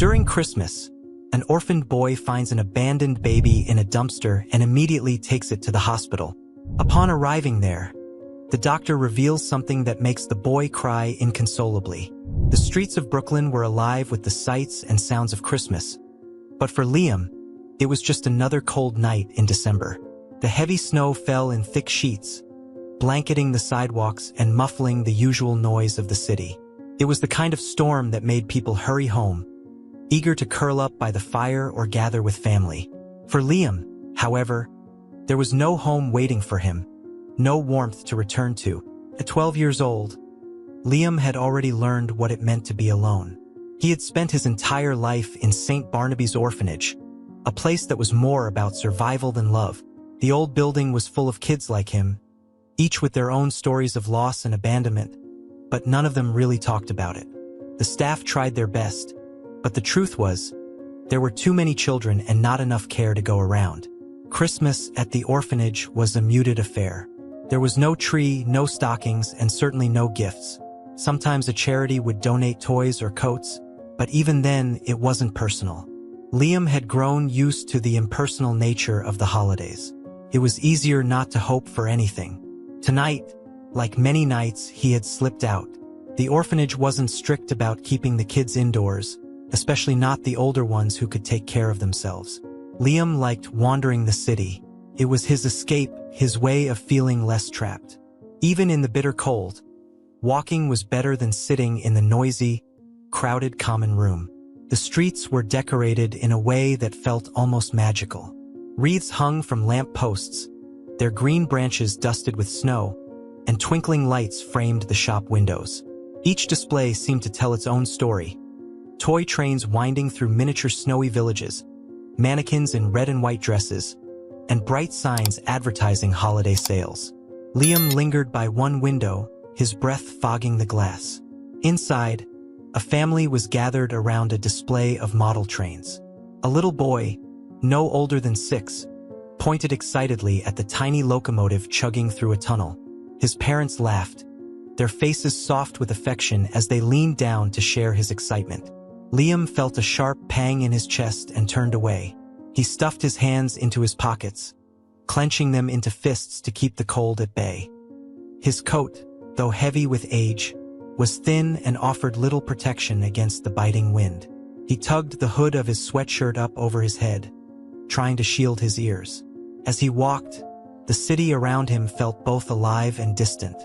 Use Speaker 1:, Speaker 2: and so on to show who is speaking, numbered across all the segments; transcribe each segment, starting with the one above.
Speaker 1: During Christmas, an orphaned boy finds an abandoned baby in a dumpster and immediately takes it to the hospital. Upon arriving there, the doctor reveals something that makes the boy cry inconsolably. The streets of Brooklyn were alive with the sights and sounds of Christmas. But for Liam, it was just another cold night in December. The heavy snow fell in thick sheets, blanketing the sidewalks and muffling the usual noise of the city. It was the kind of storm that made people hurry home, eager to curl up by the fire or gather with family. For Liam, however, there was no home waiting for him, no warmth to return to. At 12 years old, Liam had already learned what it meant to be alone. He had spent his entire life in St. Barnaby's orphanage, a place that was more about survival than love. The old building was full of kids like him, each with their own stories of loss and abandonment, but none of them really talked about it. The staff tried their best, but the truth was, there were too many children and not enough care to go around. Christmas at the orphanage was a muted affair. There was no tree, no stockings, and certainly no gifts. Sometimes a charity would donate toys or coats, but even then, it wasn't personal. Liam had grown used to the impersonal nature of the holidays. It was easier not to hope for anything. Tonight, like many nights, he had slipped out. The orphanage wasn't strict about keeping the kids indoors, especially not the older ones who could take care of themselves. Liam liked wandering the city. It was his escape, his way of feeling less trapped. Even in the bitter cold, walking was better than sitting in the noisy, crowded common room. The streets were decorated in a way that felt almost magical. Wreaths hung from lamp posts, their green branches dusted with snow, and twinkling lights framed the shop windows. Each display seemed to tell its own story. Toy trains winding through miniature snowy villages, mannequins in red and white dresses, and bright signs advertising holiday sales. Liam lingered by one window, his breath fogging the glass. Inside, a family was gathered around a display of model trains. A little boy, no older than 6, pointed excitedly at the tiny locomotive chugging through a tunnel. His parents laughed, their faces soft with affection as they leaned down to share his excitement. Liam felt a sharp pang in his chest and turned away. He stuffed his hands into his pockets, clenching them into fists to keep the cold at bay. His coat, though heavy with age, was thin and offered little protection against the biting wind. He tugged the hood of his sweatshirt up over his head, trying to shield his ears. As he walked, the city around him felt both alive and distant.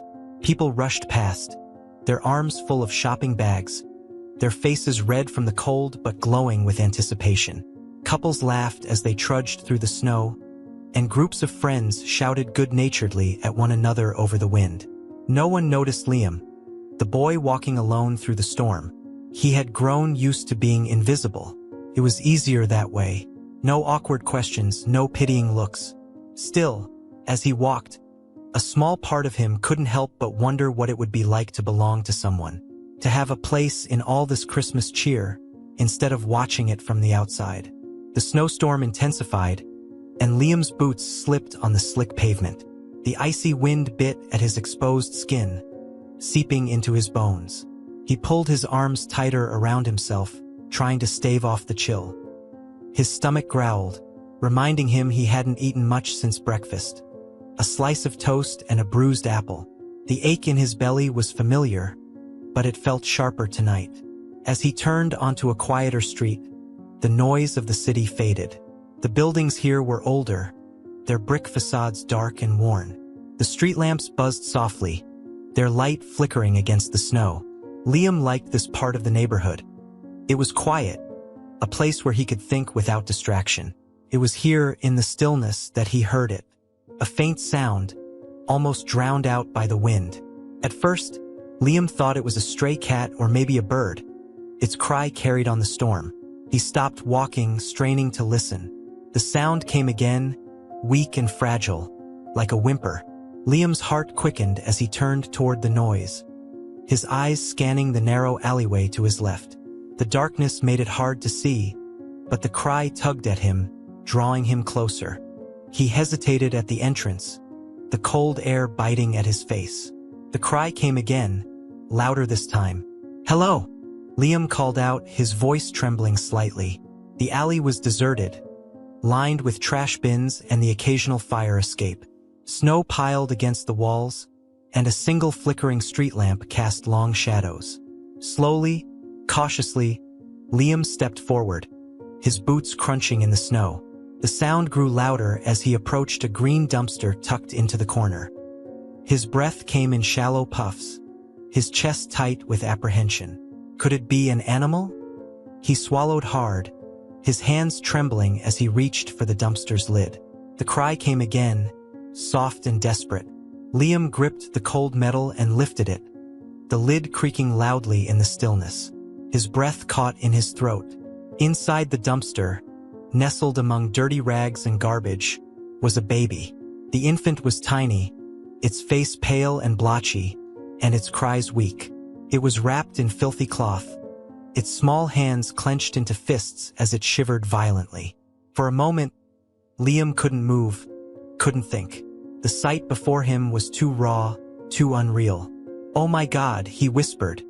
Speaker 1: People rushed past, their arms full of shopping bags, their faces red from the cold but glowing with anticipation. Couples laughed as they trudged through the snow, and groups of friends shouted good-naturedly at one another over the wind. No one noticed Liam, the boy walking alone through the storm. He had grown used to being invisible. It was easier that way. No awkward questions, no pitying looks. Still, as he walked, a small part of him couldn't help but wonder what it would be like to belong to someone, to have a place in all this Christmas cheer, instead of watching it from the outside. The snowstorm intensified, and Liam's boots slipped on the slick pavement. The icy wind bit at his exposed skin, seeping into his bones. He pulled his arms tighter around himself, trying to stave off the chill. His stomach growled, reminding him he hadn't eaten much since breakfast. A slice of toast and a bruised apple. The ache in his belly was familiar, but it felt sharper tonight. As he turned onto a quieter street, the noise of the city faded. The buildings here were older, their brick facades dark and worn. The street lamps buzzed softly, their light flickering against the snow. Liam liked this part of the neighborhood. It was quiet, a place where he could think without distraction. It was here in the stillness that he heard it. A faint sound, almost drowned out by the wind. At first, Liam thought it was a stray cat or maybe a bird. Its cry carried on the storm. He stopped walking, straining to listen. The sound came again, weak and fragile, like a whimper. Liam's heart quickened as he turned toward the noise, his eyes scanning the narrow alleyway to his left. The darkness made it hard to see, but the cry tugged at him, drawing him closer. He hesitated at the entrance, the cold air biting at his face. The cry came again, louder this time. "Hello!" Liam called out, his voice trembling slightly. The alley was deserted, lined with trash bins and the occasional fire escape. Snow piled against the walls, and a single flickering street lamp cast long shadows. Slowly, cautiously, Liam stepped forward, his boots crunching in the snow. The sound grew louder as he approached a green dumpster tucked into the corner. His breath came in shallow puffs, his chest tight with apprehension. Could it be an animal? He swallowed hard, his hands trembling as he reached for the dumpster's lid. The cry came again, soft and desperate. Liam gripped the cold metal and lifted it, the lid creaking loudly in the stillness. His breath caught in his throat. Inside the dumpster, nestled among dirty rags and garbage, was a baby. The infant was tiny, its face pale and blotchy, and its cries weak. It was wrapped in filthy cloth, its small hands clenched into fists as it shivered violently. For a moment, Liam couldn't move, couldn't think. The sight before him was too raw, too unreal. "Oh my God," he whispered,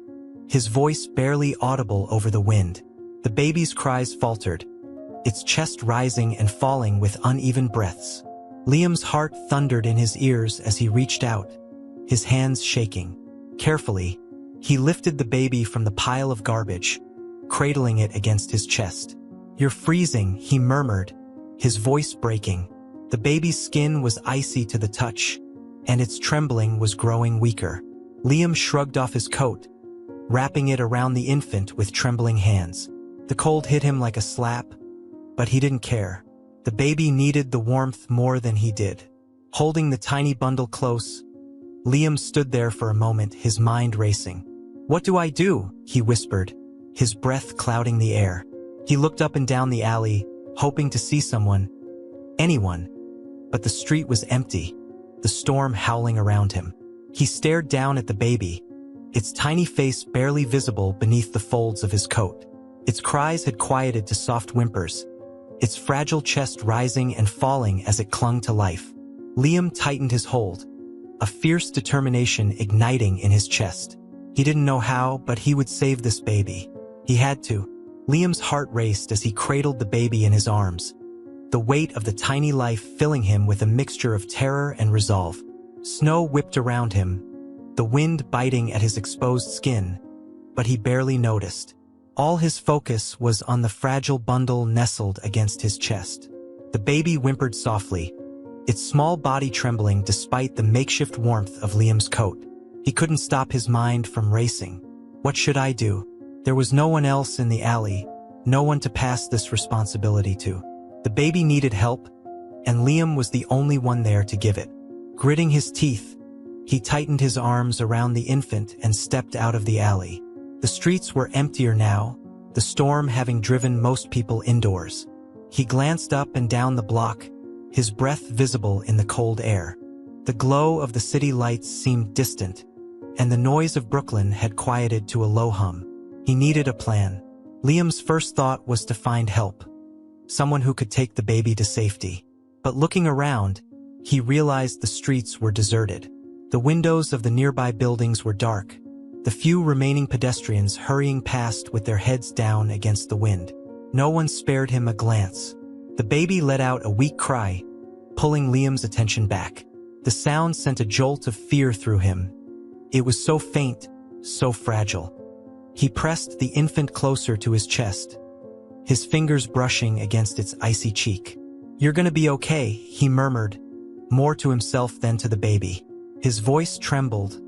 Speaker 1: his voice barely audible over the wind. The baby's cries faltered, its chest rising and falling with uneven breaths. Liam's heart thundered in his ears as he reached out, his hands shaking. Carefully, he lifted the baby from the pile of garbage, cradling it against his chest. "You're freezing," he murmured, his voice breaking. The baby's skin was icy to the touch, and its trembling was growing weaker. Liam shrugged off his coat, wrapping it around the infant with trembling hands. The cold hit him like a slap, but he didn't care. The baby needed the warmth more than he did. Holding the tiny bundle close, Liam stood there for a moment, his mind racing. "What do I do?" he whispered, his breath clouding the air. He looked up and down the alley, hoping to see someone, anyone, but the street was empty, the storm howling around him. He stared down at the baby, its tiny face barely visible beneath the folds of his coat. Its cries had quieted to soft whimpers, its fragile chest rising and falling as it clung to life. Liam tightened his hold, a fierce determination igniting in his chest. He didn't know how, but he would save this baby. He had to. Liam's heart raced as he cradled the baby in his arms, the weight of the tiny life filling him with a mixture of terror and resolve. Snow whipped around him, the wind biting at his exposed skin, but he barely noticed. All his focus was on the fragile bundle nestled against his chest. The baby whimpered softly, its small body trembling despite the makeshift warmth of Liam's coat. He couldn't stop his mind from racing. What should I do? There was no one else in the alley, no one to pass this responsibility to. The baby needed help, and Liam was the only one there to give it. Gritting his teeth, he tightened his arms around the infant and stepped out of the alley. The streets were emptier now, the storm having driven most people indoors. He glanced up and down the block, his breath visible in the cold air. The glow of the city lights seemed distant, and the noise of Brooklyn had quieted to a low hum. He needed a plan. Liam's first thought was to find help, someone who could take the baby to safety. But looking around, he realized the streets were deserted. The windows of the nearby buildings were dark, the few remaining pedestrians hurrying past with their heads down against the wind. No one spared him a glance. The baby let out a weak cry, pulling Liam's attention back. The sound sent a jolt of fear through him. It was so faint, so fragile. He pressed the infant closer to his chest, his fingers brushing against its icy cheek. "You're gonna be okay," he murmured, more to himself than to the baby. His voice trembled,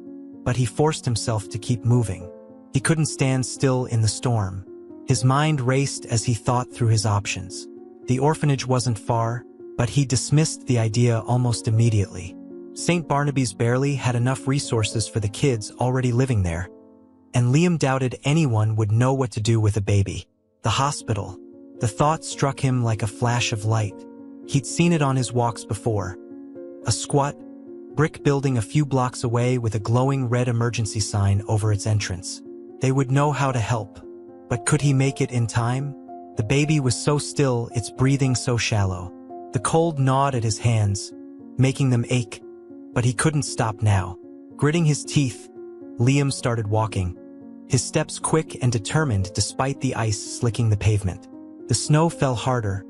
Speaker 1: but he forced himself to keep moving. He couldn't stand still in the storm. His mind raced as he thought through his options. The orphanage wasn't far, but he dismissed the idea almost immediately. St. Barnaby's barely had enough resources for the kids already living there, and Liam doubted anyone would know what to do with a baby. The hospital. The thought struck him like a flash of light. He'd seen it on his walks before. A squat, brick building a few blocks away with a glowing red emergency sign over its entrance. They would know how to help. But could he make it in time? The baby was so still, its breathing so shallow. The cold gnawed at his hands, making them ache, but he couldn't stop now. Gritting his teeth, Liam started walking, his steps quick and determined despite the ice slicking the pavement. The snow fell harder,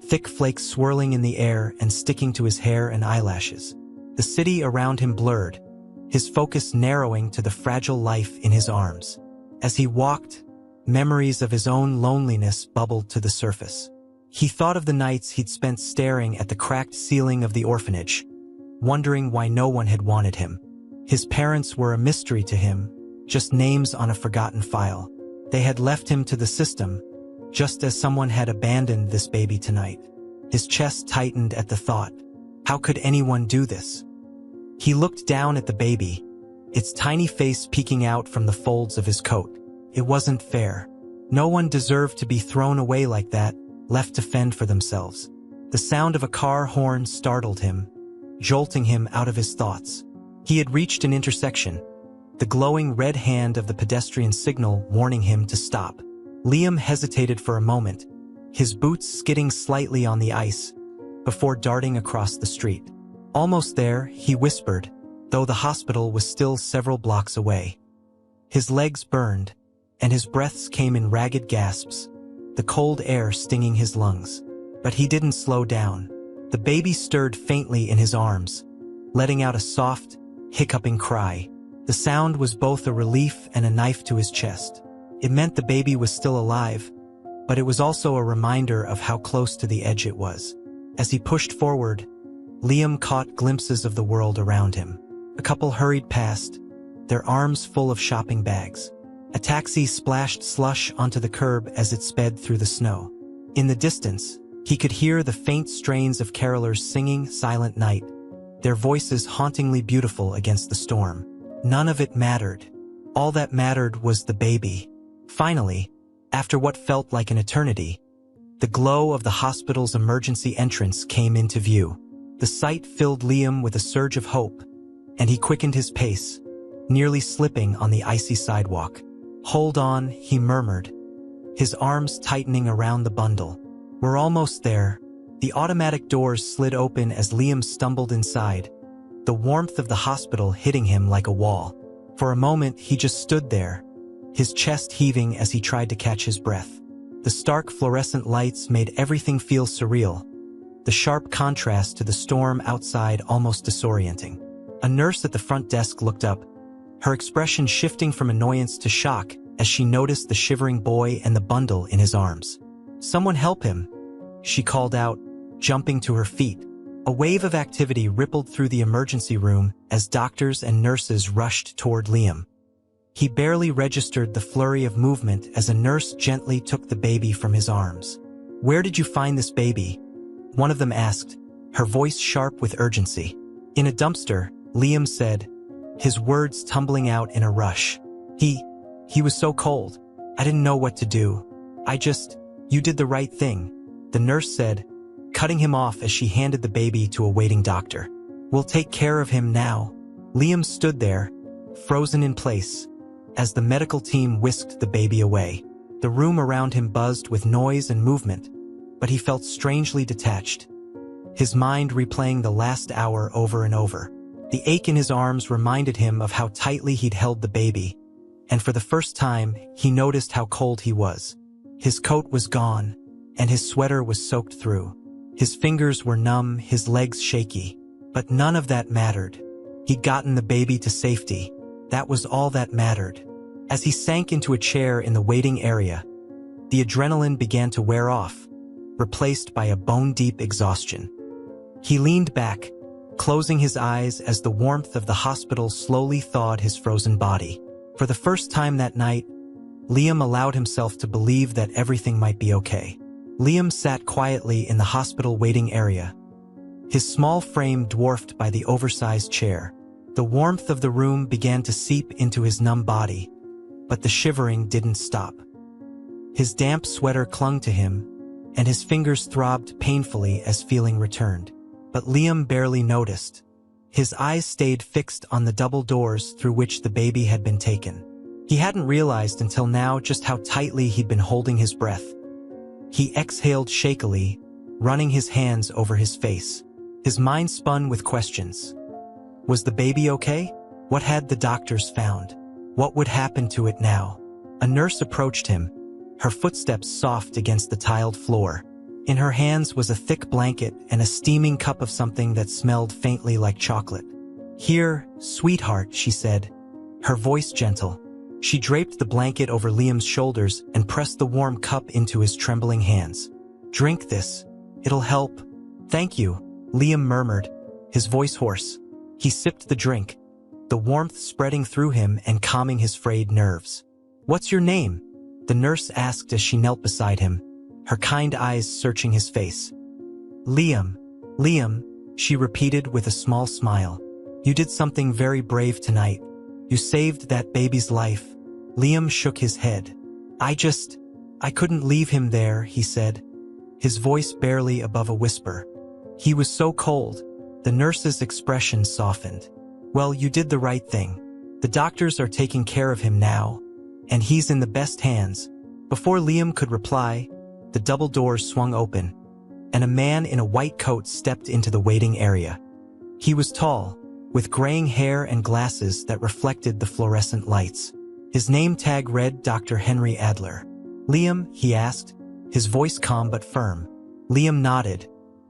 Speaker 1: thick flakes swirling in the air and sticking to his hair and eyelashes. The city around him blurred, his focus narrowing to the fragile life in his arms. As he walked, memories of his own loneliness bubbled to the surface. He thought of the nights he'd spent staring at the cracked ceiling of the orphanage, wondering why no one had wanted him. His parents were a mystery to him, just names on a forgotten file. They had left him to the system, just as someone had abandoned this baby tonight. His chest tightened at the thought. How could anyone do this? He looked down at the baby, its tiny face peeking out from the folds of his coat. It wasn't fair. No one deserved to be thrown away like that, left to fend for themselves. The sound of a car horn startled him, jolting him out of his thoughts. He had reached an intersection, the glowing red hand of the pedestrian signal warning him to stop. Liam hesitated for a moment, his boots skidding slightly on the ice, before darting across the street. Almost there, he whispered, though the hospital was still several blocks away. His legs burned, and his breaths came in ragged gasps, the cold air stinging his lungs. But he didn't slow down. The baby stirred faintly in his arms, letting out a soft, hiccuping cry. The sound was both a relief and a knife to his chest. It meant the baby was still alive, but it was also a reminder of how close to the edge it was. As he pushed forward, Liam caught glimpses of the world around him. A couple hurried past, their arms full of shopping bags. A taxi splashed slush onto the curb as it sped through the snow. In the distance, he could hear the faint strains of carolers singing Silent Night, their voices hauntingly beautiful against the storm. None of it mattered. All that mattered was the baby. Finally, after what felt like an eternity, the glow of the hospital's emergency entrance came into view. The sight filled Liam with a surge of hope, and he quickened his pace, nearly slipping on the icy sidewalk. "Hold on," he murmured, his arms tightening around the bundle. "We're almost there." The automatic doors slid open as Liam stumbled inside, the warmth of the hospital hitting him like a wall. For a moment, he just stood there, his chest heaving as he tried to catch his breath. The stark fluorescent lights made everything feel surreal, the sharp contrast to the storm outside almost disorienting. A nurse at the front desk looked up, her expression shifting from annoyance to shock as she noticed the shivering boy and the bundle in his arms. "Someone help him," she called out, jumping to her feet. A wave of activity rippled through the emergency room as doctors and nurses rushed toward Liam. He barely registered the flurry of movement as a nurse gently took the baby from his arms. "Where did you find this baby?" one of them asked, her voice sharp with urgency. "In a dumpster," Liam said, his words tumbling out in a rush. He was so cold. I didn't know what to do. You did the right thing," the nurse said, cutting him off as she handed the baby to a waiting doctor. "We'll take care of him now." Liam stood there, frozen in place, as the medical team whisked the baby away. The room around him buzzed with noise and movement, but he felt strangely detached, his mind replaying the last hour over and over. The ache in his arms reminded him of how tightly he'd held the baby, and for the first time, he noticed how cold he was. His coat was gone, and his sweater was soaked through. His fingers were numb, his legs shaky. But none of that mattered. He'd gotten the baby to safety. That was all that mattered. As he sank into a chair in the waiting area, the adrenaline began to wear off, replaced by a bone-deep exhaustion. He leaned back, closing his eyes as the warmth of the hospital slowly thawed his frozen body. For the first time that night, Liam allowed himself to believe that everything might be okay. Liam sat quietly in the hospital waiting area, his small frame dwarfed by the oversized chair. The warmth of the room began to seep into his numb body, but the shivering didn't stop. His damp sweater clung to him, and his fingers throbbed painfully as feeling returned. But Liam barely noticed. His eyes stayed fixed on the double doors through which the baby had been taken. He hadn't realized until now just how tightly he'd been holding his breath. He exhaled shakily, running his hands over his face. His mind spun with questions. Was the baby okay? What had the doctors found? What would happen to it now? A nurse approached him, her footsteps soft against the tiled floor. In her hands was a thick blanket and a steaming cup of something that smelled faintly like chocolate. "Here, sweetheart," she said, her voice gentle. She draped the blanket over Liam's shoulders and pressed the warm cup into his trembling hands. "Drink this. It'll help." "Thank you," Liam murmured, his voice hoarse. He sipped the drink, the warmth spreading through him and calming his frayed nerves. "What's your name?" the nurse asked as she knelt beside him, her kind eyes searching his face. "Liam, Liam," she repeated with a small smile. "You did something very brave tonight. You saved that baby's life." Liam shook his head. I couldn't leave him there," he said, his voice barely above a whisper. He was so cold. The nurse's expression softened. "Well, you did the right thing. The doctors are taking care of him now, and he's in the best hands." Before Liam could reply, the double doors swung open, and a man in a white coat stepped into the waiting area. He was tall, with graying hair and glasses that reflected the fluorescent lights. His name tag read Dr. Henry Adler. "Liam?" he asked, his voice calm but firm. Liam nodded,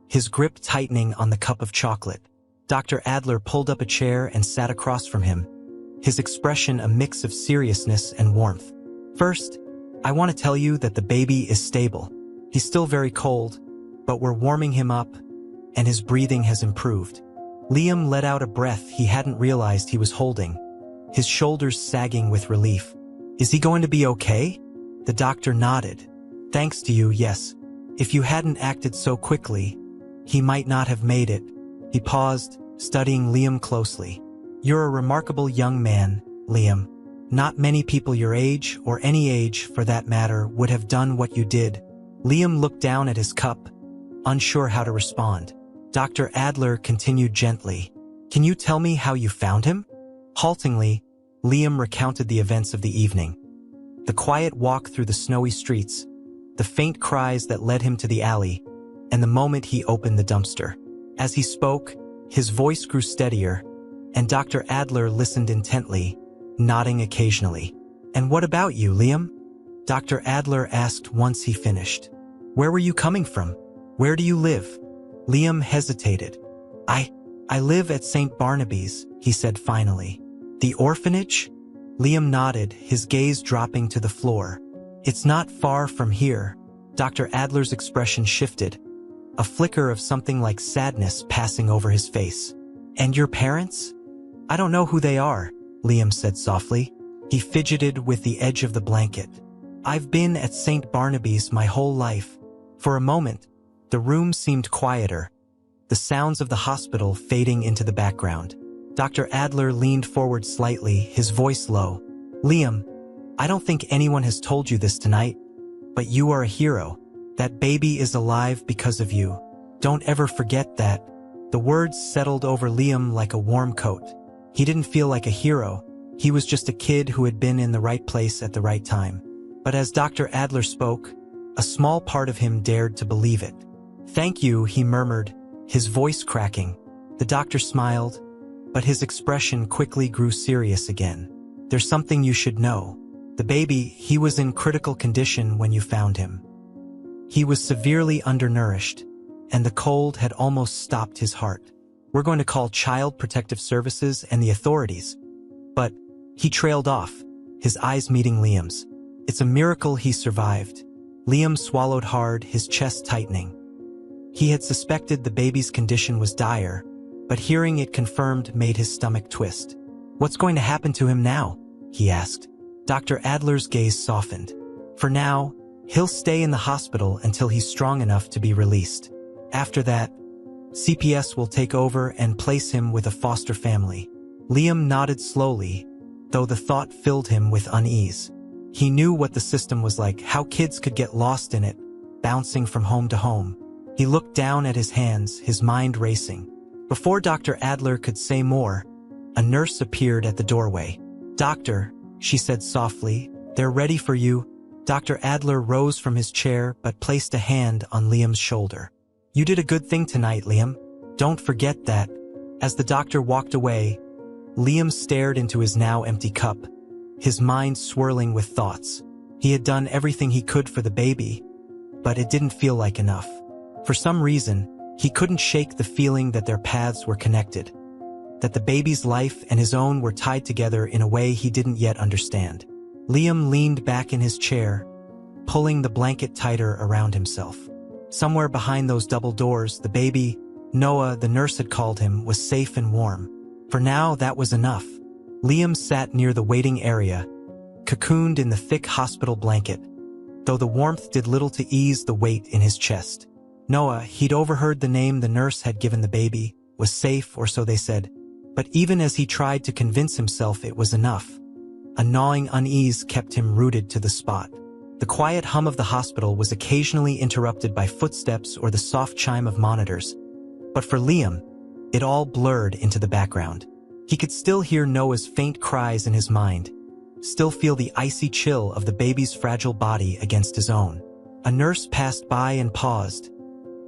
Speaker 1: his grip tightening on the cup of chocolate. Dr. Adler pulled up a chair and sat across from him, his expression a mix of seriousness and warmth. "First, I want to tell you that the baby is stable. He's still very cold, but we're warming him up, and his breathing has improved." Liam let out a breath he hadn't realized he was holding, his shoulders sagging with relief. "Is he going to be okay?" The doctor nodded. "Thanks to you, yes. If you hadn't acted so quickly, he might not have made it." He paused, studying Liam closely. "You're a remarkable young man, Liam. Not many people your age, or any age for that matter, would have done what you did." Liam looked down at his cup, unsure how to respond. Dr. Adler continued gently. "Can you tell me how you found him?" Haltingly, Liam recounted the events of the evening. The quiet walk through the snowy streets, the faint cries that led him to the alley, and the moment he opened the dumpster. As he spoke, his voice grew steadier, and Dr. Adler listened intently, nodding occasionally. "And what about you, Liam?" Dr. Adler asked once he finished. "Where were you coming from? Where do you live?" Liam hesitated. I live at St. Barnaby's," he said finally. "The orphanage?" Liam nodded, his gaze dropping to the floor. "It's not far from here." Dr. Adler's expression shifted, a flicker of something like sadness passing over his face. "And your parents?" "I don't know who they are," Liam said softly. He fidgeted with the edge of the blanket. "I've been at St. Barnaby's my whole life." For a moment, the room seemed quieter, the sounds of the hospital fading into the background. Dr. Adler leaned forward slightly, his voice low. "Liam, I don't think anyone has told you this tonight, but you are a hero. That baby is alive because of you. Don't ever forget that." The words settled over Liam like a warm coat. He didn't feel like a hero. He was just a kid who had been in the right place at the right time. But as Dr. Adler spoke, a small part of him dared to believe it. "Thank you," he murmured, his voice cracking. The doctor smiled, but his expression quickly grew serious again. "There's something you should know. The baby, he was in critical condition when you found him. He was severely undernourished, and the cold had almost stopped his heart. We're going to call Child Protective Services and the authorities." But he trailed off, his eyes meeting Liam's. "It's a miracle he survived." Liam swallowed hard, his chest tightening. He had suspected the baby's condition was dire, but hearing it confirmed made his stomach twist. "What's going to happen to him now?" he asked. Dr. Adler's gaze softened. "For now, he'll stay in the hospital until he's strong enough to be released. After that, CPS will take over and place him with a foster family." Liam nodded slowly, though the thought filled him with unease. He knew what the system was like, how kids could get lost in it, bouncing from home to home. He looked down at his hands, his mind racing. Before Dr. Adler could say more, a nurse appeared at the doorway. "Doctor," she said softly, "they're ready for you." Dr. Adler rose from his chair but placed a hand on Liam's shoulder. "You did a good thing tonight, Liam. Don't forget that." As the doctor walked away, Liam stared into his now empty cup, his mind swirling with thoughts. He had done everything he could for the baby, but it didn't feel like enough. For some reason, he couldn't shake the feeling that their paths were connected, that the baby's life and his own were tied together in a way he didn't yet understand. Liam leaned back in his chair, pulling the blanket tighter around himself. Somewhere behind those double doors, the baby, Noah, the nurse had called him, was safe and warm. For now, that was enough. Liam sat near the waiting area, cocooned in the thick hospital blanket, though the warmth did little to ease the weight in his chest. Noah, he'd overheard the name the nurse had given the baby, was safe, or so they said. But even as he tried to convince himself it was enough, a gnawing unease kept him rooted to the spot. The quiet hum of the hospital was occasionally interrupted by footsteps or the soft chime of monitors. But for Liam, it all blurred into the background. He could still hear Noah's faint cries in his mind, still feel the icy chill of the baby's fragile body against his own. A nurse passed by and paused,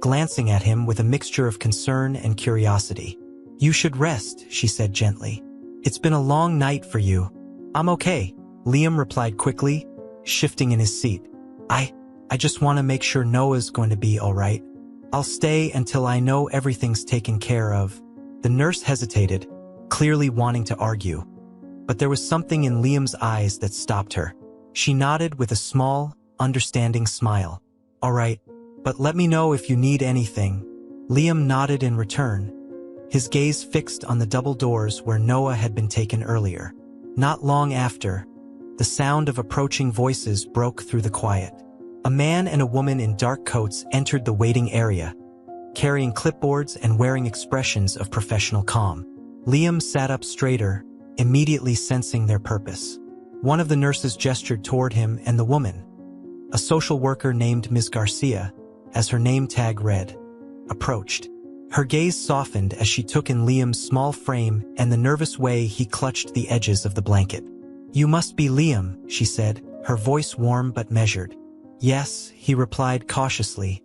Speaker 1: glancing at him with a mixture of concern and curiosity. "You should rest," she said gently. "It's been a long night for you." "I'm okay," Liam replied quickly, shifting in his seat. I just want to make sure Noah's going to be all right. I'll stay until I know everything's taken care of." The nurse hesitated, clearly wanting to argue, but there was something in Liam's eyes that stopped her. She nodded with a small, understanding smile. "All right, but let me know if you need anything." Liam nodded in return, his gaze fixed on the double doors where Noah had been taken earlier. Not long after, the sound of approaching voices broke through the quiet. A man and a woman in dark coats entered the waiting area, carrying clipboards and wearing expressions of professional calm. Liam sat up straighter, immediately sensing their purpose. One of the nurses gestured toward him, and the woman, a social worker named Ms. Garcia, as her name tag read, approached. Her gaze softened as she took in Liam's small frame and the nervous way he clutched the edges of the blanket. "You must be Liam," she said, her voice warm but measured. "Yes," he replied cautiously,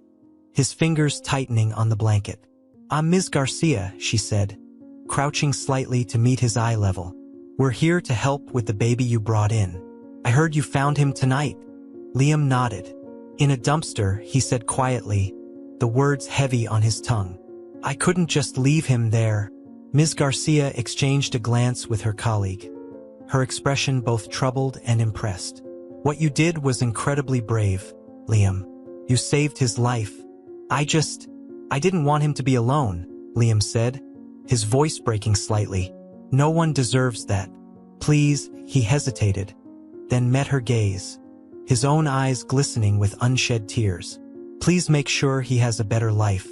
Speaker 1: his fingers tightening on the blanket. "I'm Ms. Garcia," she said, crouching slightly to meet his eye level. "We're here to help with the baby you brought in. I heard you found him tonight." Liam nodded. "In a dumpster," he said quietly, the words heavy on his tongue. "I couldn't just leave him there." Ms. Garcia exchanged a glance with her colleague, her expression both troubled and impressed. "What you did was incredibly brave, Liam. You saved his life." I didn't want him to be alone," Liam said, his voice breaking slightly. "No one deserves that. Please," he hesitated, then met her gaze, his own eyes glistening with unshed tears. "Please make sure he has a better life.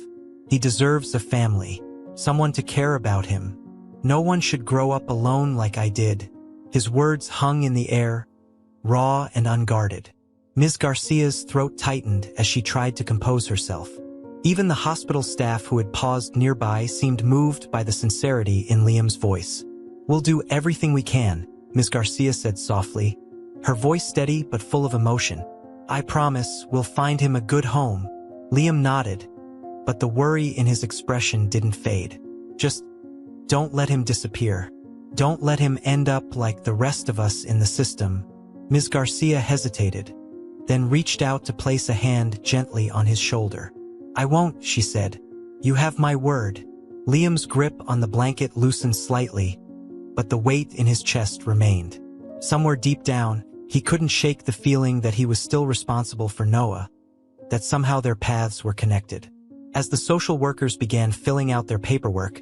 Speaker 1: He deserves a family, someone to care about him. No one should grow up alone like I did." His words hung in the air, raw and unguarded. Ms. Garcia's throat tightened as she tried to compose herself. Even the hospital staff who had paused nearby seemed moved by the sincerity in Liam's voice. "We'll do everything we can," Ms. Garcia said softly, her voice steady but full of emotion. "I promise we'll find him a good home." Liam nodded, but the worry in his expression didn't fade. "Just don't let him disappear. Don't let him end up like the rest of us in the system." Ms. Garcia hesitated, then reached out to place a hand gently on his shoulder. "I won't," she said. "You have my word." Liam's grip on the blanket loosened slightly, but the weight in his chest remained. Somewhere deep down, he couldn't shake the feeling that he was still responsible for Noah, that somehow their paths were connected. As the social workers began filling out their paperwork,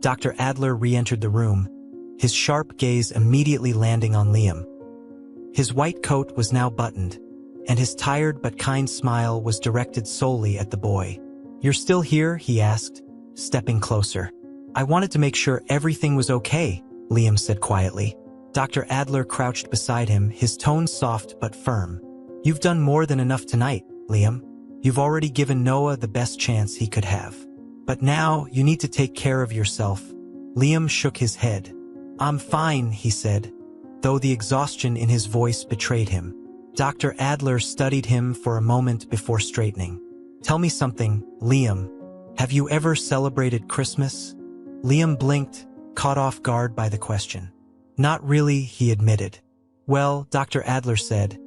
Speaker 1: Dr. Adler re-entered the room, his sharp gaze immediately landing on Liam. His white coat was now buttoned, and his tired but kind smile was directed solely at the boy. "You're still here?" he asked, stepping closer. "I wanted to make sure everything was okay," Liam said quietly. Dr. Adler crouched beside him, his tone soft but firm. "You've done more than enough tonight, Liam. You've already given Noah the best chance he could have. But now you need to take care of yourself." Liam shook his head. "I'm fine," he said, though the exhaustion in his voice betrayed him. Dr. Adler studied him for a moment before straightening. "Tell me something, Liam. Have you ever celebrated Christmas?" Liam blinked, caught off guard by the question. "Not really," he admitted. Well, Dr. Adler said,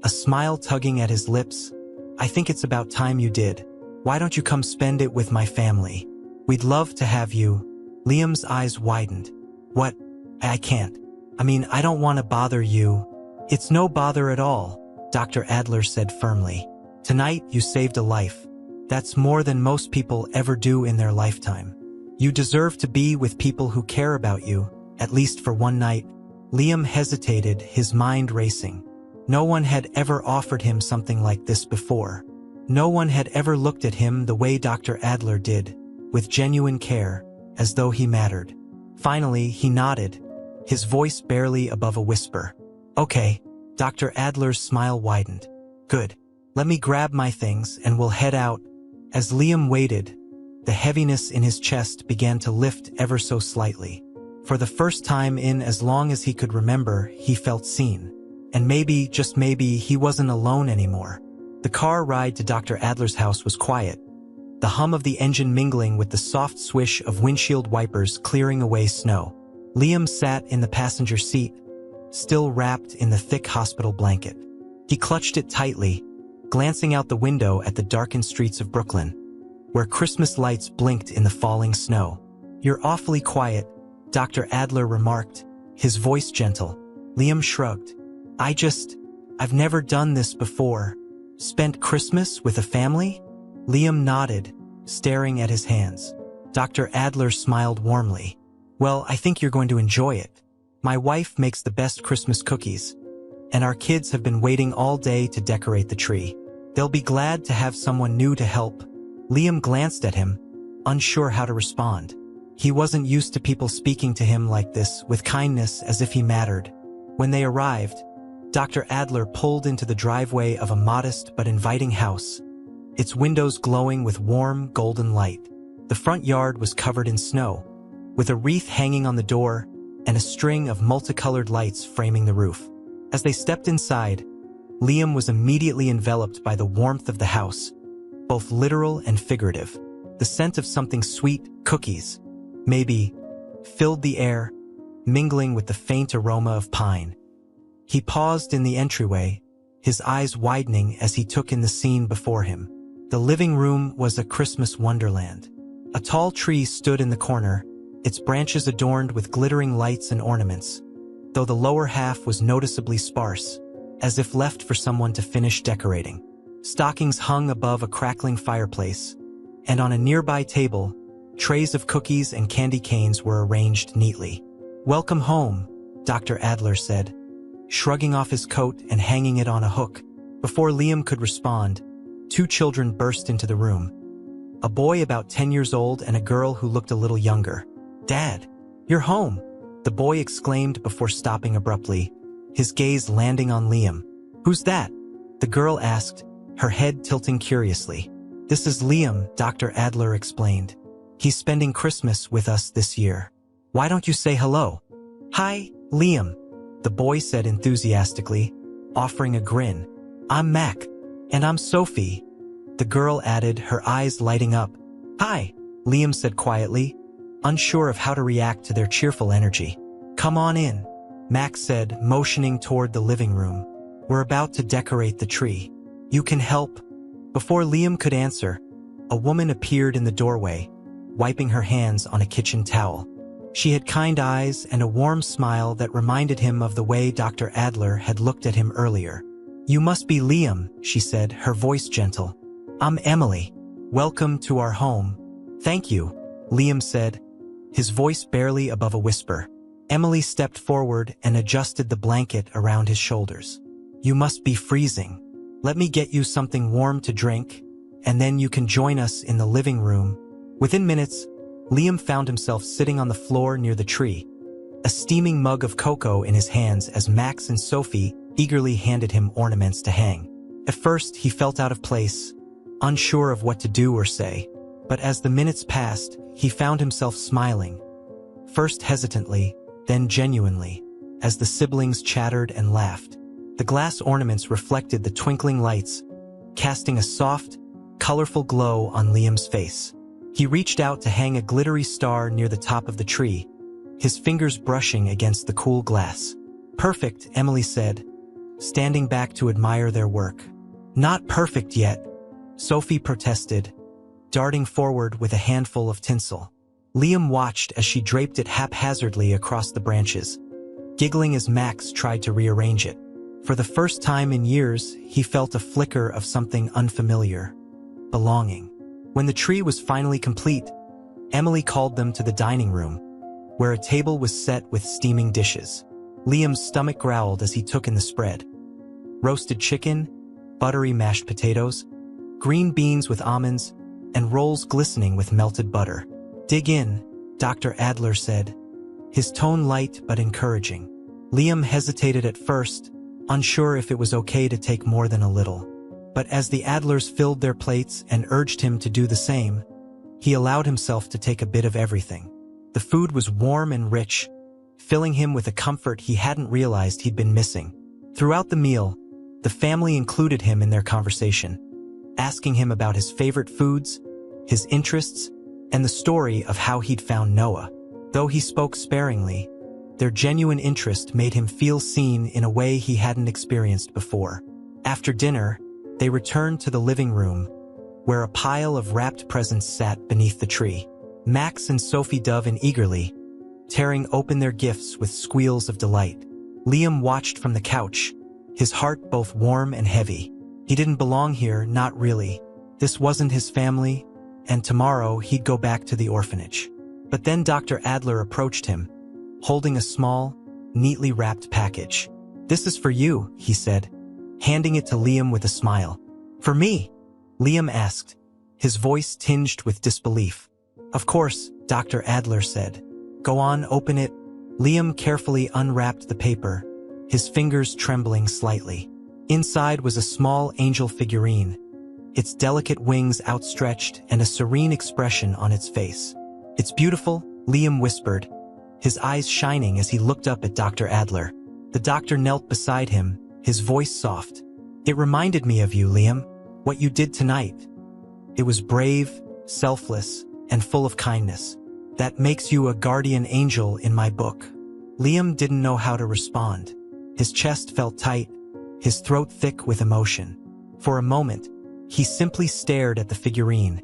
Speaker 1: a smile tugging at his lips, I think it's about time you did. Why don't you come spend it with my family? We'd love to have you. Liam's eyes widened. What? I can't. I don't want to bother you. It's no bother at all, Dr. Adler said firmly. Tonight you saved a life. That's more than most people ever do in their lifetime. You deserve to be with people who care about you, at least for one night. Liam hesitated, his mind racing. No one had ever offered him something like this before. No one had ever looked at him the way Dr. Adler did, with genuine care, as though he mattered. Finally, he nodded, his voice barely above a whisper. Okay. Dr. Adler's smile widened. Good. Let me grab my things and we'll head out. As Liam waited, the heaviness in his chest began to lift ever so slightly. For the first time in as long as he could remember, he felt seen. And maybe, just maybe, he wasn't alone anymore. The car ride to Dr. Adler's house was quiet, the hum of the engine mingling with the soft swish of windshield wipers clearing away snow. Liam sat in the passenger seat, still wrapped in the thick hospital blanket. He clutched it tightly, glancing out the window at the darkened streets of Brooklyn, where Christmas lights blinked in the falling snow. You're awfully quiet, Dr. Adler remarked, his voice gentle. Liam shrugged. I've never done this before. Spent Christmas with a family? Liam nodded, staring at his hands. Dr. Adler smiled warmly. Well, I think you're going to enjoy it. My wife makes the best Christmas cookies, and our kids have been waiting all day to decorate the tree. They'll be glad to have someone new to help. Liam glanced at him, unsure how to respond. He wasn't used to people speaking to him like this, with kindness as if he mattered. When they arrived, Dr. Adler pulled into the driveway of a modest but inviting house, its windows glowing with warm, golden light. The front yard was covered in snow, with a wreath hanging on the door and a string of multicolored lights framing the roof. As they stepped inside, Liam was immediately enveloped by the warmth of the house, both literal and figurative. The scent of something sweet, cookies, maybe, filled the air, mingling with the faint aroma of pine. He paused in the entryway, his eyes widening as he took in the scene before him. The living room was a Christmas wonderland. A tall tree stood in the corner, its branches adorned with glittering lights and ornaments, though the lower half was noticeably sparse, as if left for someone to finish decorating. Stockings hung above a crackling fireplace, and on a nearby table, trays of cookies and candy canes were arranged neatly. Welcome home, Dr. Adler said, shrugging off his coat and hanging it on a hook. Before Liam could respond, two children burst into the room. A boy about 10 years old and a girl who looked a little younger. Dad, you're home, the boy exclaimed before stopping abruptly, his gaze landing on Liam. Who's that? The girl asked, her head tilting curiously. This is Liam, Dr. Adler explained. He's spending Christmas with us this year. Why don't you say hello? Hi, Liam, the boy said enthusiastically, offering a grin. I'm Mac. And I'm Sophie, the girl added, her eyes lighting up. Hi, Liam said quietly, unsure of how to react to their cheerful energy. Come on in, Mac said, motioning toward the living room. We're about to decorate the tree. You can help. Before Liam could answer, a woman appeared in the doorway, wiping her hands on a kitchen towel. She had kind eyes and a warm smile that reminded him of the way Dr. Adler had looked at him earlier. You must be Liam, she said, her voice gentle. I'm Emily. Welcome to our home. Thank you, Liam said, his voice barely above a whisper. Emily stepped forward and adjusted the blanket around his shoulders. You must be freezing. Let me get you something warm to drink, and then you can join us in the living room. Within minutes, Liam found himself sitting on the floor near the tree, a steaming mug of cocoa in his hands as Max and Sophie eagerly handed him ornaments to hang. At first, he felt out of place, unsure of what to do or say, but as the minutes passed, he found himself smiling, first hesitantly, then genuinely, as the siblings chattered and laughed. The glass ornaments reflected the twinkling lights, casting a soft, colorful glow on Liam's face. He reached out to hang a glittery star near the top of the tree, his fingers brushing against the cool glass. Perfect, Emily said, standing back to admire their work. Not perfect yet, Sophie protested, darting forward with a handful of tinsel. Liam watched as she draped it haphazardly across the branches, giggling as Max tried to rearrange it. For the first time in years, he felt a flicker of something unfamiliar. Belonging. When the tree was finally complete, Emily called them to the dining room, where a table was set with steaming dishes. Liam's stomach growled as he took in the spread. Roasted chicken, buttery mashed potatoes, green beans with almonds, and rolls glistening with melted butter. Dig in, Dr. Adler said, his tone light but encouraging. Liam hesitated at first, unsure if it was okay to take more than a little. But as the Adlers filled their plates and urged him to do the same, he allowed himself to take a bit of everything. The food was warm and rich, filling him with a comfort he hadn't realized he'd been missing. Throughout the meal, the family included him in their conversation, asking him about his favorite foods, his interests, and the story of how he'd found Noah. Though he spoke sparingly, their genuine interest made him feel seen in a way he hadn't experienced before. After dinner, they returned to the living room, where a pile of wrapped presents sat beneath the tree. Max and Sophie dove in eagerly, tearing open their gifts with squeals of delight. Liam watched from the couch, his heart both warm and heavy. He didn't belong here, not really. This wasn't his family, and tomorrow he'd go back to the orphanage. But then Dr. Adler approached him, holding a small, neatly wrapped package. "This is for you," he said, handing it to Liam with a smile. "For me?" Liam asked, his voice tinged with disbelief. "Of course," Dr. Adler said. "Go on, open it." Liam carefully unwrapped the paper, his fingers trembling slightly. Inside was a small angel figurine, its delicate wings outstretched and a serene expression on its face. "It's beautiful," Liam whispered, his eyes shining as he looked up at Dr. Adler. The doctor knelt beside him, his voice soft. "It reminded me of you, Liam, what you did tonight. It was brave, selfless, and full of kindness. That makes you a guardian angel in my book." Liam didn't know how to respond. His chest felt tight, his throat thick with emotion. For a moment, he simply stared at the figurine,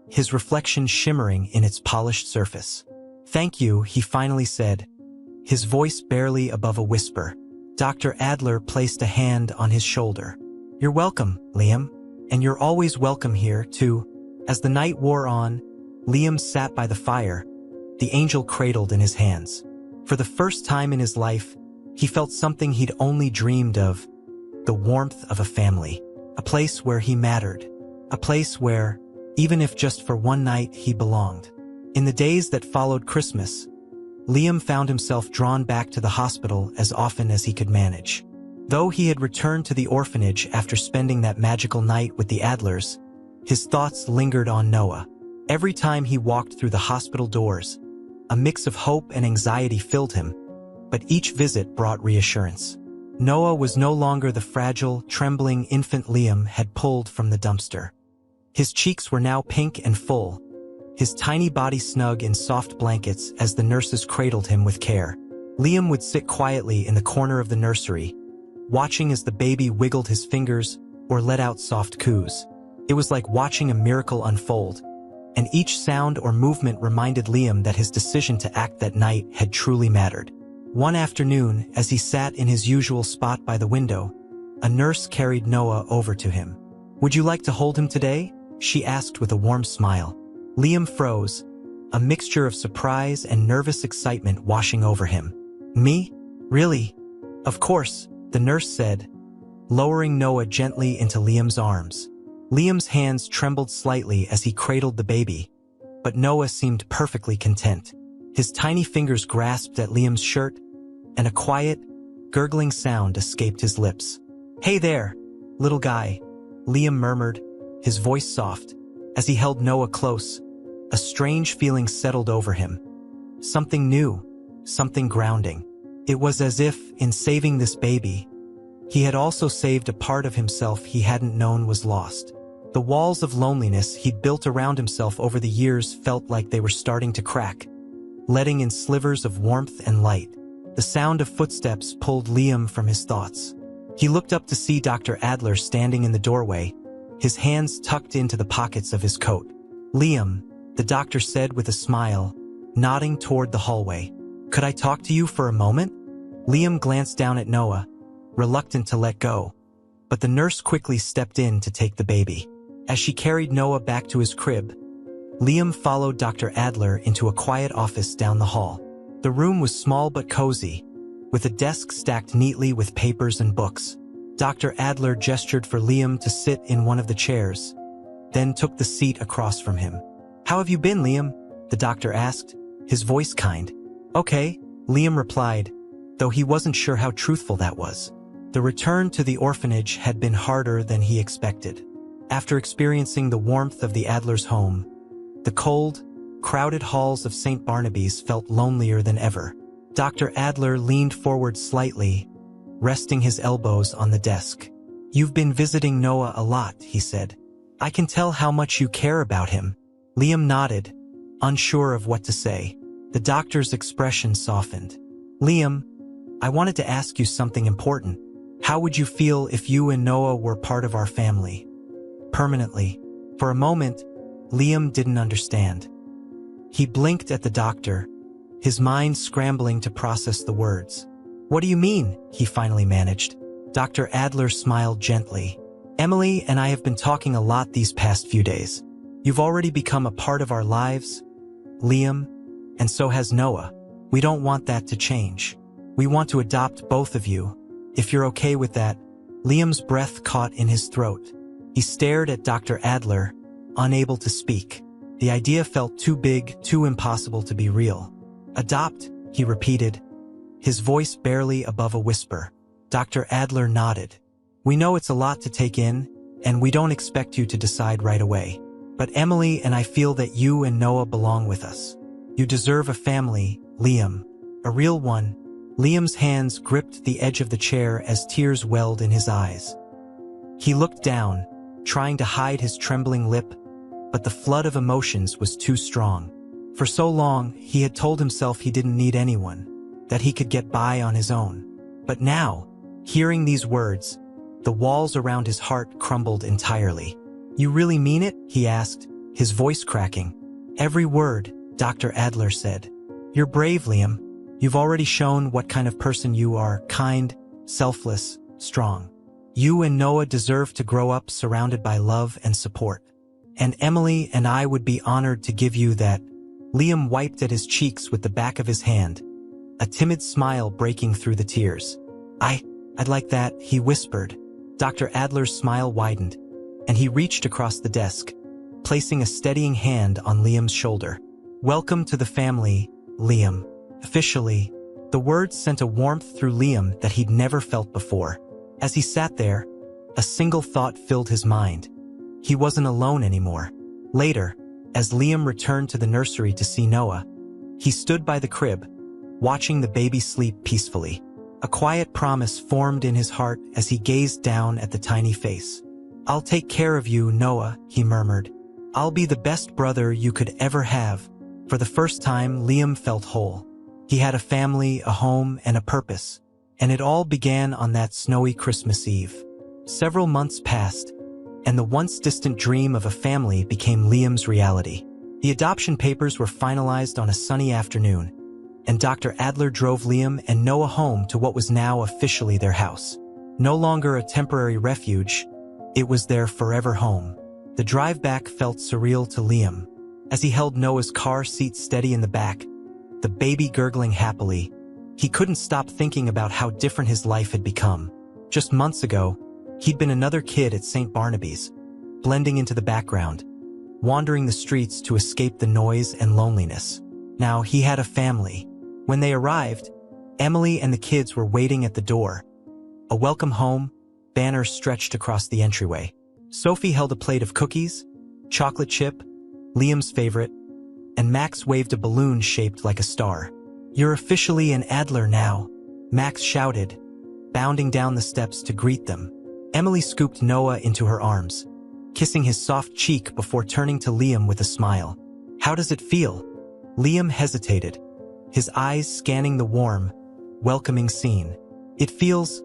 Speaker 1: his reflection shimmering in its polished surface. "Thank you," he finally said, his voice barely above a whisper. Dr. Adler placed a hand on his shoulder. "You're welcome, Liam, and you're always welcome here, too." As the night wore on, Liam sat by the fire, the angel cradled in his hands. For the first time in his life, he felt something he'd only dreamed of, the warmth of a family, a place where he mattered, a place where, even if just for one night, he belonged. In the days that followed Christmas, Liam found himself drawn back to the hospital as often as he could manage. Though he had returned to the orphanage after spending that magical night with the Adlers, his thoughts lingered on Noah. Every time he walked through the hospital doors, a mix of hope and anxiety filled him, but each visit brought reassurance. Noah was no longer the fragile, trembling infant Liam had pulled from the dumpster. His cheeks were now pink and full, his tiny body snug in soft blankets as the nurses cradled him with care. Liam would sit quietly in the corner of the nursery, watching as the baby wiggled his fingers or let out soft coos. It was like watching a miracle unfold, and each sound or movement reminded Liam that his decision to act that night had truly mattered. One afternoon, as he sat in his usual spot by the window, a nurse carried Noah over to him. "Would you like to hold him today?" she asked with a warm smile. Liam froze, a mixture of surprise and nervous excitement washing over him. "Me? Really?" "Of course," the nurse said, lowering Noah gently into Liam's arms. Liam's hands trembled slightly as he cradled the baby, but Noah seemed perfectly content. His tiny fingers grasped at Liam's shirt, and a quiet, gurgling sound escaped his lips. "Hey there, little guy," Liam murmured, his voice soft. As he held Noah close, a strange feeling settled over him. Something new, something grounding. It was as if, in saving this baby, he had also saved a part of himself he hadn't known was lost. The walls of loneliness he'd built around himself over the years felt like they were starting to crack, letting in slivers of warmth and light. The sound of footsteps pulled Liam from his thoughts. He looked up to see Dr. Adler standing in the doorway, his hands tucked into the pockets of his coat. "Liam," the doctor said with a smile, nodding toward the hallway. "Could I talk to you for a moment?" Liam glanced down at Noah, reluctant to let go, but the nurse quickly stepped in to take the baby. As she carried Noah back to his crib, Liam followed Dr. Adler into a quiet office down the hall. The room was small but cozy, with a desk stacked neatly with papers and books. Dr. Adler gestured for Liam to sit in one of the chairs, then took the seat across from him. "How have you been, Liam?" the doctor asked, his voice kind. "Okay," Liam replied, though he wasn't sure how truthful that was. The return to the orphanage had been harder than he expected. After experiencing the warmth of the Adlers' home, the cold, crowded halls of St. Barnaby's felt lonelier than ever. Dr. Adler leaned forward slightly, resting his elbows on the desk. "You've been visiting Noah a lot," he said. "I can tell how much you care about him." Liam nodded, unsure of what to say. The doctor's expression softened. "Liam, I wanted to ask you something important. How would you feel if you and Noah were part of our family? Permanently?" For a moment, Liam didn't understand. He blinked at the doctor, his mind scrambling to process the words. "What do you mean?" he finally managed. Dr. Adler smiled gently. "Emily and I have been talking a lot these past few days. You've already become a part of our lives, Liam, and so has Noah. We don't want that to change. We want to adopt both of you, if you're okay with that." Liam's breath caught in his throat. He stared at Dr. Adler, unable to speak. The idea felt too big, too impossible to be real. "Adopt," he repeated, his voice barely above a whisper. Dr. Adler nodded. "We know it's a lot to take in, and we don't expect you to decide right away. But Emily and I feel that you and Noah belong with us. You deserve a family, Liam. A real one." Liam's hands gripped the edge of the chair as tears welled in his eyes. He looked down, trying to hide his trembling lip, but the flood of emotions was too strong. For so long, he had told himself he didn't need anyone, that he could get by on his own. But now, hearing these words, the walls around his heart crumbled entirely. "You really mean it?" he asked, his voice cracking. "Every word," Dr. Adler said. "You're brave, Liam. You've already shown what kind of person you are, kind, selfless, strong. You and Noah deserve to grow up surrounded by love and support. And Emily and I would be honored to give you that." Liam wiped at his cheeks with the back of his hand, a timid smile breaking through the tears. I'd like that," he whispered. Dr. Adler's smile widened, and he reached across the desk, placing a steadying hand on Liam's shoulder. "Welcome to the family, Liam. Officially." The words sent a warmth through Liam that he'd never felt before. As he sat there, a single thought filled his mind. He wasn't alone anymore. Later, as Liam returned to the nursery to see Noah, he stood by the crib, watching the baby sleep peacefully. A quiet promise formed in his heart as he gazed down at the tiny face. "I'll take care of you, Noah," he murmured. "I'll be the best brother you could ever have." For the first time, Liam felt whole. He had a family, a home, and a purpose, and it all began on that snowy Christmas Eve. Several months passed, and the once distant dream of a family became Liam's reality. The adoption papers were finalized on a sunny afternoon, and Dr. Adler drove Liam and Noah home to what was now officially their house. No longer a temporary refuge, it was their forever home. The drive back felt surreal to Liam. As he held Noah's car seat steady in the back, the baby gurgling happily, he couldn't stop thinking about how different his life had become. Just months ago, he'd been another kid at St. Barnaby's, blending into the background, wandering the streets to escape the noise and loneliness. Now he had a family. When they arrived, Emily and the kids were waiting at the door. A welcome home banner stretched across the entryway. Sophie held a plate of cookies, chocolate chip, Liam's favorite, and Max waved a balloon shaped like a star. "You're officially an Adler now," Max shouted, bounding down the steps to greet them. Emily scooped Noah into her arms, kissing his soft cheek before turning to Liam with a smile. "How does it feel?" Liam hesitated, his eyes scanning the warm, welcoming scene. "It feels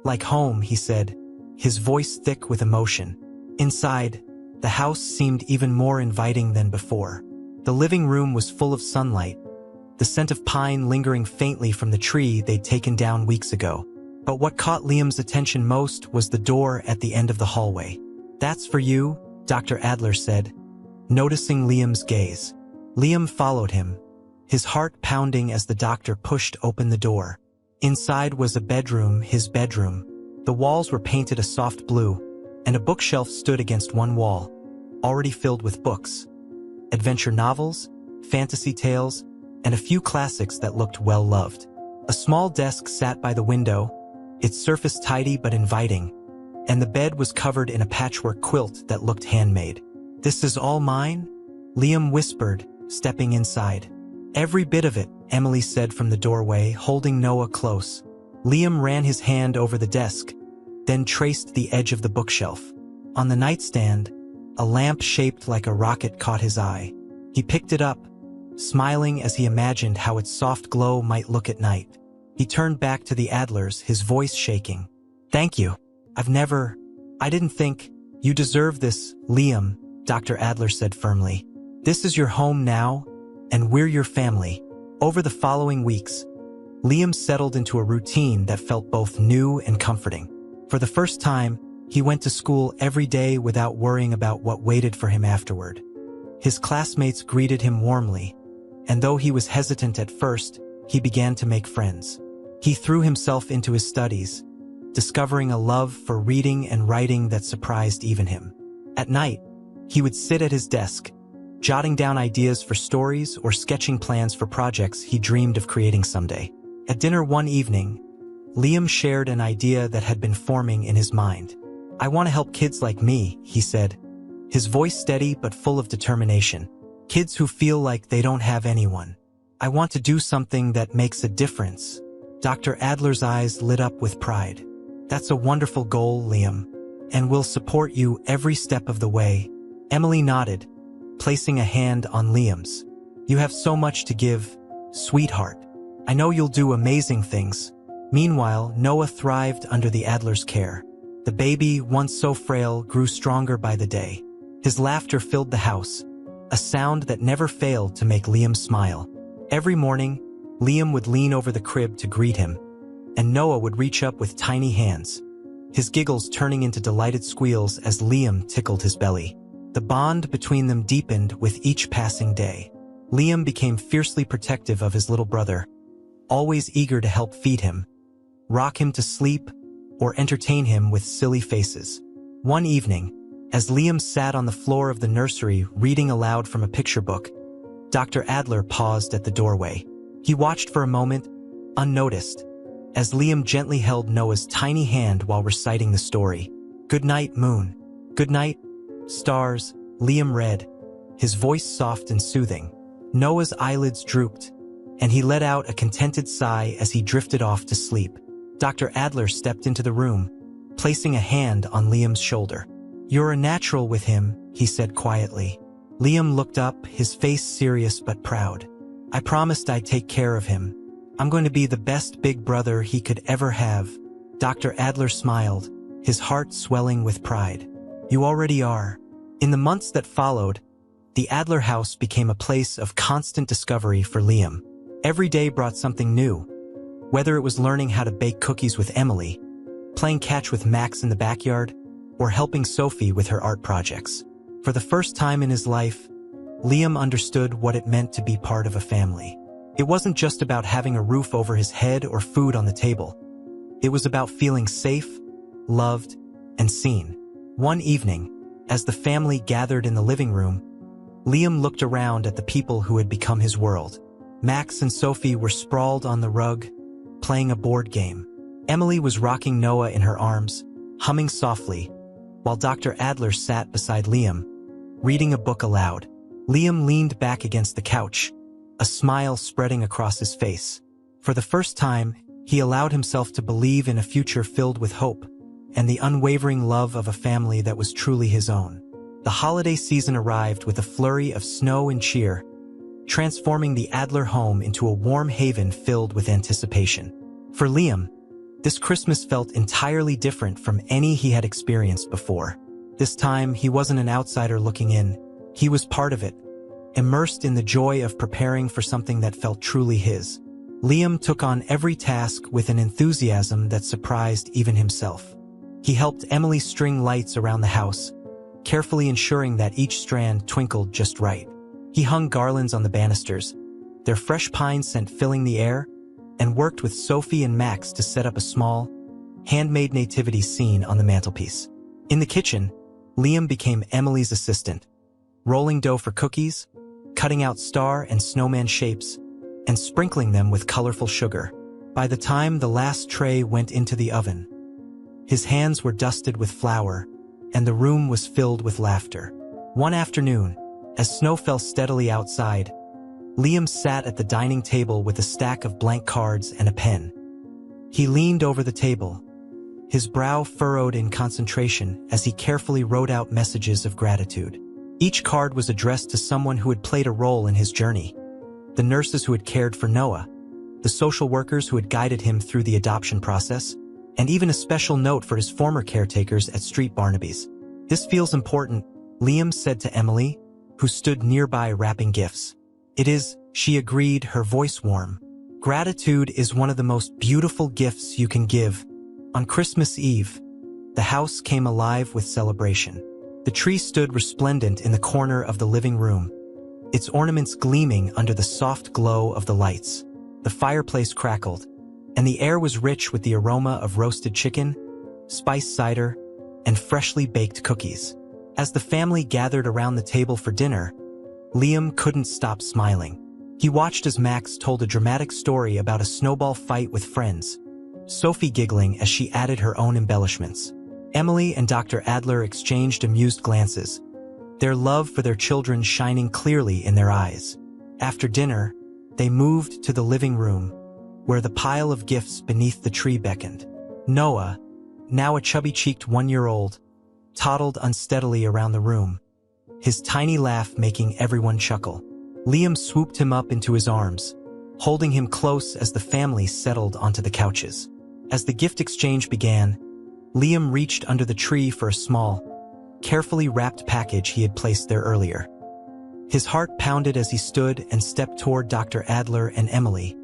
Speaker 1: like home," he said, his voice thick with emotion. Inside, the house seemed even more inviting than before. The living room was full of sunlight, the scent of pine lingering faintly from the tree they'd taken down weeks ago. But what caught Liam's attention most was the door at the end of the hallway. "That's for you," Dr. Adler said, noticing Liam's gaze. Liam followed him, his heart pounding as the doctor pushed open the door. Inside was a bedroom, his bedroom. The walls were painted a soft blue, and a bookshelf stood against one wall, already filled with books. Adventure novels, fantasy tales, and a few classics that looked well-loved. A small desk sat by the window, its surface tidy but inviting, and the bed was covered in a patchwork quilt that looked handmade. "This is all mine?" Liam whispered, stepping inside. "Every bit of it," Emily said from the doorway, holding Noah close. Liam ran his hand over the desk, then traced the edge of the bookshelf. On the nightstand, a lamp shaped like a rocket caught his eye. He picked it up, smiling as he imagined how its soft glow might look at night. He turned back to the Adlers, his voice shaking. "Thank you. I didn't think, you deserve this, Liam," Dr. Adler said firmly. "This is your home now, and we're your family." Over the following weeks, Liam settled into a routine that felt both new and comforting. For the first time, he went to school every day without worrying about what waited for him afterward. His classmates greeted him warmly, and though he was hesitant at first, he began to make friends. He threw himself into his studies, discovering a love for reading and writing that surprised even him. At night, he would sit at his desk, jotting down ideas for stories or sketching plans for projects he dreamed of creating someday. At dinner one evening, Liam shared an idea that had been forming in his mind. "I want to help kids like me," he said, his voice steady but full of determination. "Kids who feel like they don't have anyone. I want to do something that makes a difference." Dr. Adler's eyes lit up with pride. "That's a wonderful goal, Liam, and we'll support you every step of the way." Emily nodded, placing a hand on Liam's. "You have so much to give, sweetheart. I know you'll do amazing things." Meanwhile, Noah thrived under the Adler's care. The baby, once so frail, grew stronger by the day. His laughter filled the house, a sound that never failed to make Liam smile. Every morning, Liam would lean over the crib to greet him, and Noah would reach up with tiny hands, his giggles turning into delighted squeals as Liam tickled his belly. The bond between them deepened with each passing day. Liam became fiercely protective of his little brother, always eager to help feed him, rock him to sleep, or entertain him with silly faces. One evening, as Liam sat on the floor of the nursery reading aloud from a picture book, Dr. Adler paused at the doorway. He watched for a moment, unnoticed, as Liam gently held Noah's tiny hand while reciting the story. "Good night, moon. Good night, stars," Liam read, his voice soft and soothing. Noah's eyelids drooped, and he let out a contented sigh as he drifted off to sleep. Dr. Adler stepped into the room, placing a hand on Liam's shoulder. "You're a natural with him," he said quietly. Liam looked up, his face serious but proud. "I promised I'd take care of him. I'm going to be the best big brother he could ever have." Dr. Adler smiled, his heart swelling with pride. "You already are." In the months that followed, the Adler house became a place of constant discovery for Liam. Every day brought something new, whether it was learning how to bake cookies with Emily, playing catch with Max in the backyard, or helping Sophie with her art projects. For the first time in his life, Liam understood what it meant to be part of a family. It wasn't just about having a roof over his head or food on the table. It was about feeling safe, loved, and seen. One evening, as the family gathered in the living room, Liam looked around at the people who had become his world. Max and Sophie were sprawled on the rug, playing a board game. Emily was rocking Noah in her arms, humming softly, while Dr. Adler sat beside Liam, reading a book aloud. Liam leaned back against the couch, a smile spreading across his face. For the first time, he allowed himself to believe in a future filled with hope and the unwavering love of a family that was truly his own. The holiday season arrived with a flurry of snow and cheer, transforming the Adler home into a warm haven filled with anticipation. For Liam, this Christmas felt entirely different from any he had experienced before. This time, he wasn't an outsider looking in. He was part of it, immersed in the joy of preparing for something that felt truly his. Liam took on every task with an enthusiasm that surprised even himself. He helped Emily string lights around the house, carefully ensuring that each strand twinkled just right. He hung garlands on the banisters, their fresh pine scent filling the air, and worked with Sophie and Max to set up a small, handmade nativity scene on the mantelpiece. In the kitchen, Liam became Emily's assistant, rolling dough for cookies, cutting out star and snowman shapes, and sprinkling them with colorful sugar. By the time the last tray went into the oven, his hands were dusted with flour, and the room was filled with laughter. One afternoon, as snow fell steadily outside, Liam sat at the dining table with a stack of blank cards and a pen. He leaned over the table, his brow furrowed in concentration as he carefully wrote out messages of gratitude. Each card was addressed to someone who had played a role in his journey: the nurses who had cared for Noah, the social workers who had guided him through the adoption process, and even a special note for his former caretakers at Street Barnaby's. "This feels important," Liam said to Emily, who stood nearby wrapping gifts. "It is," she agreed, her voice warm. "Gratitude is one of the most beautiful gifts you can give." On Christmas Eve, the house came alive with celebration. The tree stood resplendent in the corner of the living room, its ornaments gleaming under the soft glow of the lights. The fireplace crackled, and the air was rich with the aroma of roasted chicken, spiced cider, and freshly baked cookies. As the family gathered around the table for dinner, Liam couldn't stop smiling. He watched as Max told a dramatic story about a snowball fight with friends, Sophie giggling as she added her own embellishments. Emily and Dr. Adler exchanged amused glances, their love for their children shining clearly in their eyes. After dinner, they moved to the living room, where the pile of gifts beneath the tree beckoned. Noah, now a chubby-cheeked 1-year-old, toddled unsteadily around the room, his tiny laugh making everyone chuckle. Liam swooped him up into his arms, holding him close as the family settled onto the couches. As the gift exchange began, Liam reached under the tree for a small, carefully wrapped package he had placed there earlier. His heart pounded as he stood and stepped toward Dr. Adler and Emily,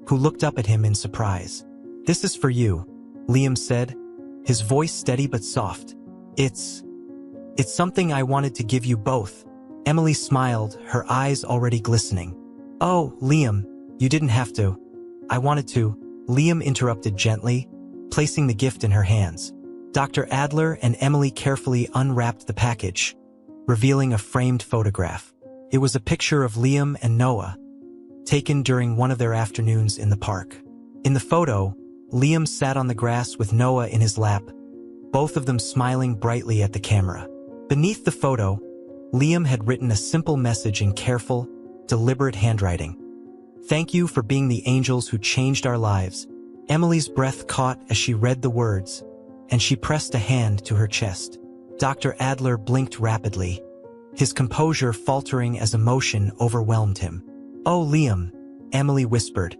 Speaker 1: who looked up at him in surprise. "This is for you," Liam said, his voice steady but soft. It's something I wanted to give you both." Emily smiled, her eyes already glistening. "Oh, Liam, you didn't have to. I wanted to," Liam interrupted gently, placing the gift in her hands. Dr. Adler and Emily carefully unwrapped the package, revealing a framed photograph. It was a picture of Liam and Noah, taken during one of their afternoons in the park. In the photo, Liam sat on the grass with Noah in his lap, both of them smiling brightly at the camera. Beneath the photo, Liam had written a simple message in careful, deliberate handwriting. "Thank you for being the angels who changed our lives." Emily's breath caught as she read the words, and she pressed a hand to her chest. Dr. Adler blinked rapidly, his composure faltering as emotion overwhelmed him. "Oh, Liam," Emily whispered,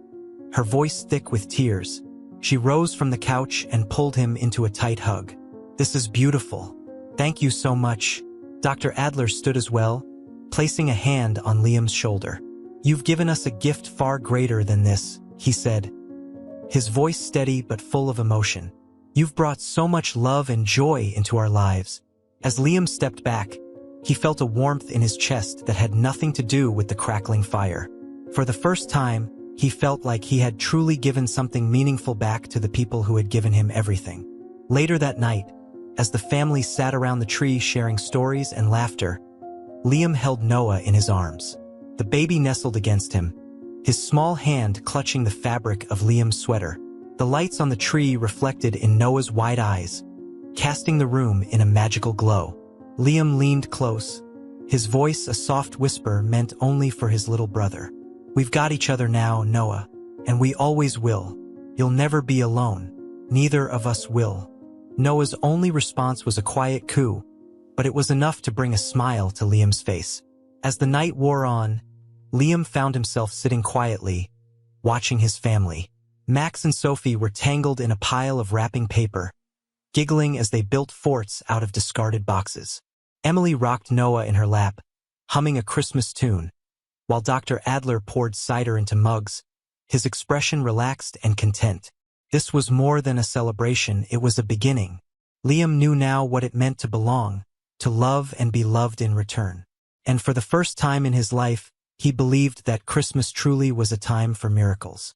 Speaker 1: her voice thick with tears. She rose from the couch and pulled him into a tight hug. "This is beautiful. Thank you so much." Dr. Adler stood as well, placing a hand on Liam's shoulder. "You've given us a gift far greater than this," he said, his voice steady but full of emotion. "You've brought so much love and joy into our lives." As Liam stepped back, he felt a warmth in his chest that had nothing to do with the crackling fire. For the first time, he felt like he had truly given something meaningful back to the people who had given him everything. Later that night, as the family sat around the tree sharing stories and laughter, Liam held Noah in his arms. The baby nestled against him, his small hand clutching the fabric of Liam's sweater. The lights on the tree reflected in Noah's wide eyes, casting the room in a magical glow. Liam leaned close, his voice a soft whisper meant only for his little brother. "We've got each other now, Noah, and we always will. You'll never be alone. Neither of us will." Noah's only response was a quiet coo, but it was enough to bring a smile to Liam's face. As the night wore on, Liam found himself sitting quietly, watching his family. Max and Sophie were tangled in a pile of wrapping paper, giggling as they built forts out of discarded boxes. Emily rocked Noah in her lap, humming a Christmas tune, while Dr. Adler poured cider into mugs, his expression relaxed and content. This was more than a celebration, it was a beginning. Liam knew now what it meant to belong, to love and be loved in return. And for the first time in his life, he believed that Christmas truly was a time for miracles.